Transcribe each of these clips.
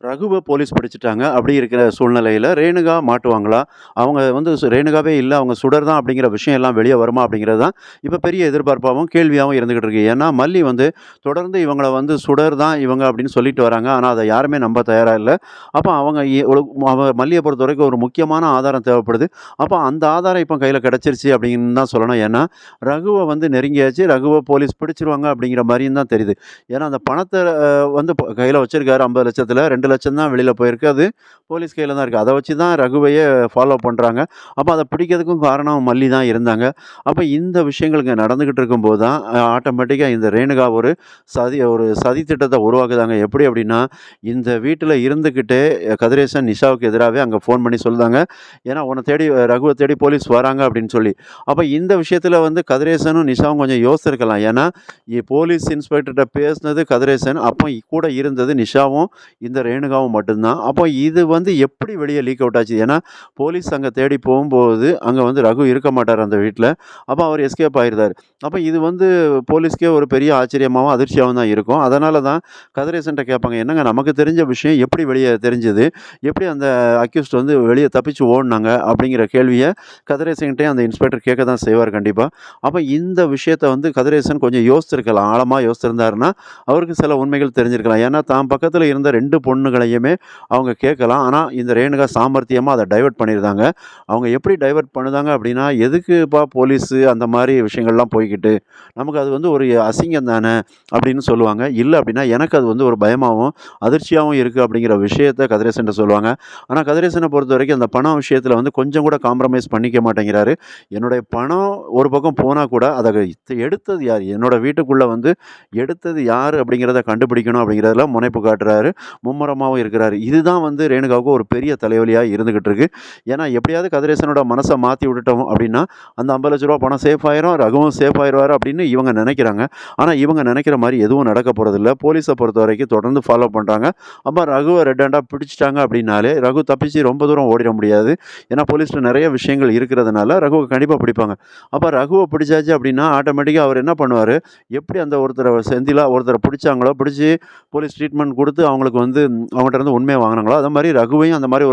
ரகுவ police பிடிச்சுட்டாங்க. அப்படி இருக்கிற சூழ்நிலையில ரேணுகா மாட்டுவாங்களா? அவங்க வந்து ரேணுகாவே இல்ல, அவங்க சுடர் தான் அப்படிங்கிற விஷயம் எல்லாம் வெளிய வருமா? அப்படிங்கிறது தான் இப்ப பெரிய எதிர்பார்ப்பாவும், கேள்வியாவும் இருந்துகிட்டு இருக்கு. ஏன்னா, மல்லி வந்து தொடர்ந்து இவங்கள வந்து சுடர் தான் இவங்க அப்படின்னு சொல்லிட்டு வராங்க. ஆனா, அத யாருமே நம்ப தயாரா இல்ல. அப்ப அவங்க மல்லிய பொறுத்தவரைக்கும் ஒரு முக்கியமான ஆதாரம் தேவைப்படுது. அப்ப அந்த ஆதாரம் இப்ப கையில கிடைச்சிருச்சு அப்படின்னு தான் சொல்லணும். ஏன்னா, ரகுவ வந்து நெருங்கியாச்சு. ரகுவ போலீஸ் பிடிச்சுருவாங்க அப்படிங்கிற மாரியும் தான் தெரியுது. ஏன்னா, அந்த பணத்த வந்து கையில வச்சிருக்காரு 50,00,000த்துல 2,00,000 தான் வெளியில போயிருக்கு. அது போலீஸ் கையில தான் இருக்கு. அத வச்சு தான் ரகுவையே ஃபாலோ பண்றாங்க. அப்ப அத பிடிக்கிறதுக்கும் காரணம் மல்லி தான் இருந்தாங்க. அப்ப இந்த விஷயங்கள் இங்க நடந்துகிட்டு இருக்கும்போது தான் ஆட்டோமேட்டிக்கா இந்த ரேணுகா ஒரு சதி திட்டத்த உருவாக்குதாங்க. எப்படி அப்படின்னா, இந்த வீட்ல இருந்துகிட்டே கதிரேசன் நிஷாவுக்கு எதிராவே அங்க ஃபோன் பண்ணி சொல்லுதாங்க. ஏன்னா, உன்ன தேடி ரகுவ தேடி போலீஸ் வராங்க அப்படின்னு சொல்லி. அப்ப இந்த விஷயத்துல வந்து கதிரேசனும் நிஷாவும் கொஞ்சம் யோசிச்சிருக்கலாம். ஏன்னா, போலீஸ் இன்ஸ்பெக்டர்ட்ட பேசினது கதிரேசன். அப்போ கூட இருந்தது நிஷாவும், இந்த ரேணுகாவும் மட்டும்தான். அப்போ இது வந்து எப்படி வெளிய லீக் அவுட் ஆச்சு? ஏன்னா, போலீஸ் அங்க தேடி போகும்போது, அங்க வந்து ரகு இருக்க மாட்டாரு அந்த வீட்ல. அப்ப அவர் எஸ்கேப் ஆயிருந்தாரு. அப்ப இது வந்து போலீஸ்க்கே ஒரு பெரிய ஆச்சரியமாவும், அதிர்ச்சியாவும் தான் இருக்கும். அதனால தான் கதிரேசன்ட்ட கேட்பாங்க. "என்னங்க நமக்கு தெரிஞ்ச விஷயம் எப்படி வெளிய தெரிஞ்சது? எப்படி அந்த அக்யூஸ்ட் வந்து வெளிய தப்பிச்சு ஓடுனாங்க?" அப்படிங்கிற கேள்விய கதிரேசன்கிட்டயும் அந்த இன்ஸ்பெக்டர் கேட்க தான் செய்வார் கண்டிப்பா. அப்ப இந்த விஷயத்த வந்து கதிரேசன் கொஞ்சம் யோசிச்சிருக்கலாம். ஆழமா யோசிச்சிருந்தாருன்னா, அவருக்கு சில உண்மைகள் தெரிஞ்சிருக்கலாம். ஏன்னா, தான் பக்கத்துல இருந்த 2 பொண்ணுகளையுமே அவங்க கேட்கலாம். ஆனா, இந்த ரேணுகா சாமர்த்தியமா அத டைவர்ட் பண்ணியிருந்தாங்க. அவங்க எப்படி டைவர்ட் பண்ணுதாங்க அப்படின்னா, "எதுக்குப்பா போலீஸு அந்த மாரி விஷயங்கள்லாம் போய்க்கிட்டு? நமக்கு அது வந்து ஒரு அசிங்கம் தானே!" அப்படின்னு சொல்லுவாங்க. இல்ல அப்படின்னா, "எனக்கு அது வந்து ஒரு பயமாவும், அதிர்ச்சியாவும் இருக்கு." அப்படிங்கிற விஷயத்த கதிரேசன்ட்ட சொல்லுவாங்க. ஆனா, கதிரேசன பொறுத்தவரைக்கும் அந்த பணம் விஷயத்துல வந்து கொஞ்சம் கூட காம்ப்ரமைஸ் பண்ணிக்க மாட்டேங்கிறாரு. என்னுடைய பணம் ஒரு பக்கம் போனா கூட, அத எடுத்தது யார்? என்னோட வீட்டுக்குள்ள வந்து எடுத்தது யாரு அப்படிங்கிறத கண்டுபிடிக்கணும் அப்படிங்கிறதுல முனைப்பு காட்டுறாரு. மும்முரமாவும் இருக்கிறாரு. இதுதான் வந்து ரேணுகாவுக்கு ஒரு பெரிய தலைவலியா இருந்துகிட்டு இருக்கு. ஏன்னா, எப்படியாவது கதிரேசனோட மனச மாத்தி விட்டுட்டோம் அப்படின்னா, அந்த ரூ. 50,00,000 பணம் சேஃப் ஆயிரும். ரகுவும் சேஃப் ஆயிருவாரு அப்படின்னு இவங்க நெனைக்கிறாங்க. ஆனா, இவங்க நெனைக்கிற மாரி எதுவும் நடக்க போறதில்ல. போலீஸ பொறுத்தவரைக்கும் தொடர்ந்து ஃபாலோ பண்றாங்க. அப்ப ரகுவ ரெட் ஹேண்டா பிடிச்சுட்டாங்க அப்படின்னாலே, ரகு தப்பிச்சு ரொம்ப தூரம் ஓடிற முடியாது. ஏன்னா, போலீஸ்ல நெறைய விஷயங்கள் இருக்கிறதுனால, ரகுவ கண்டிப்பா பிடிப்பாங்க. அப்ப ரகுவ பிடிச்சாச்சு அப்படின்னா, ஆட்டோமேட்டிக்கா அவர் என்ன பண்ணுவாரு, எப்படி அந்த ஒருத்தர பிடிச்சாங்களோ, பிடிச்சு போலீஸ் ட்ரீட்மெண்ட் குடுத்து அவங்களுக்கு வந்து அவங்கட்ட இருந்து உண்மைய வாங்குனாங்களோ, அதே மாரி ரகுவையும் அந்த மாரி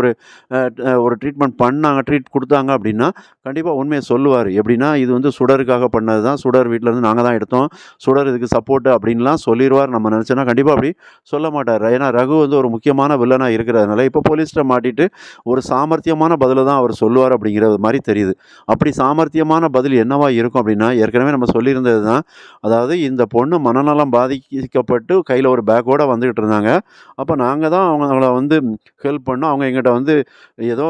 ஒரு ட்ரீட்மெண்ட் பண்ணாங்க, ட்ரீட் குடுத்தாங்க அப்படின்னா, கண்டிப்பா உண்மைய சொல்லுவாரு. எப்படின்னா, இது வந்து சுடருக்காக பண்ணது தான். சுடர் வீட்ல இருந்து நாங்க தான் எடுத்தோம். சுடர் இதுக்கு சப்போர்ட் அப்படின்லாம் சொல்லிருவார் நம்ம நெனச்சோம்னா, கண்டிப்பா அப்படி சொல்ல மாட்டாரு. ஏன்னா, ரகு வந்து ஒரு முக்கியமான வில்லனா இருக்கிறதுனால, இப்ப போலீஸ்ட்ட மாட்டிட்டு ஒரு சாமர்த்தியமான பதில தான் அவர் சொல்லுவார் அப்படிங்கிறது மாரி தெரியுது. அப்படி சாமர்த்தியமான பதில் என்னவா இருக்கும் அப்படின்னா, ஏற்கனவே நம்ம சொல்லியிருந்தது தான். அதாவது இந்த பொண்ணு மனநலம் பாதிக்கப்பட்டு கையில ஒரு பேக்கோட வந்துகிட்டு இருந்தாங்க. அப்ப நாங்க தான் அவங்கள வந்து ஹெல்ப் பண்ணோம். அவங்க எங்கிட்ட வந்து ஏதோ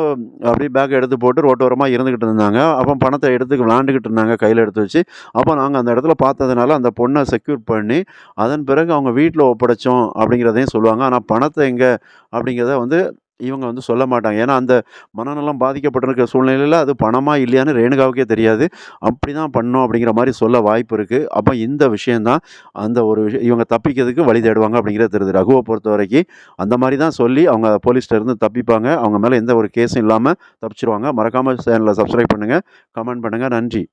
அப்படியே பேக்க எடுத்து போட்டு ரோட்டோரமா இருந்துகிட்டு இருந்தாங்க. அப்ப பணத்த எடுத்து விளாண்டுகிட்டு இருந்தாங்க கையில எடுத்து வச்சு. அப்ப நாங்க அந்த இடத்துல பார்த்ததுனால அந்த பொண்ண செக்யூர் பண்ணி, அதன் பிறகு அவங்க வீட்ல ஒப்படைச்சோம் அப்படிங்கிறதையும் சொல்லுவாங்க. ஆனா பணத்த எங்க அப்படிங்கிறத வந்து இவங்க வந்து சொல்ல மாட்டாங்க. ஏன்னா, அந்த மனநலம் பாதிக்கப்பட்டிருக்க சூழ்நிலையில அது பணமா இல்லையான்னு ரேணுகாவுக்கே தெரியாது. அப்படிதான் பண்ணோம் அப்படிங்கிற மாரி சொல்ல வாய்ப்பு இருக்கு. அப்ப இந்த விஷயம் தான் அந்த ஒரு இவங்க தப்பிக்கிறதுக்கு வழி தேடுவாங்க அப்படிங்கிறது தெரியுது. ரகுவ பொறுத்தவரைக்கும் அந்த மாரி தான் சொல்லி அவங்க போலீஸ்ட்ட இருந்து தப்பிப்பாங்க. அவங்க மேல எந்த ஒரு கேஸும் இல்லாம தப்பிச்சுருவாங்க. மறக்காம சேனல சப்ஸ்கிரைப் பண்ணுங்க, கமெண்ட் பண்ணுங்க. நன்றி.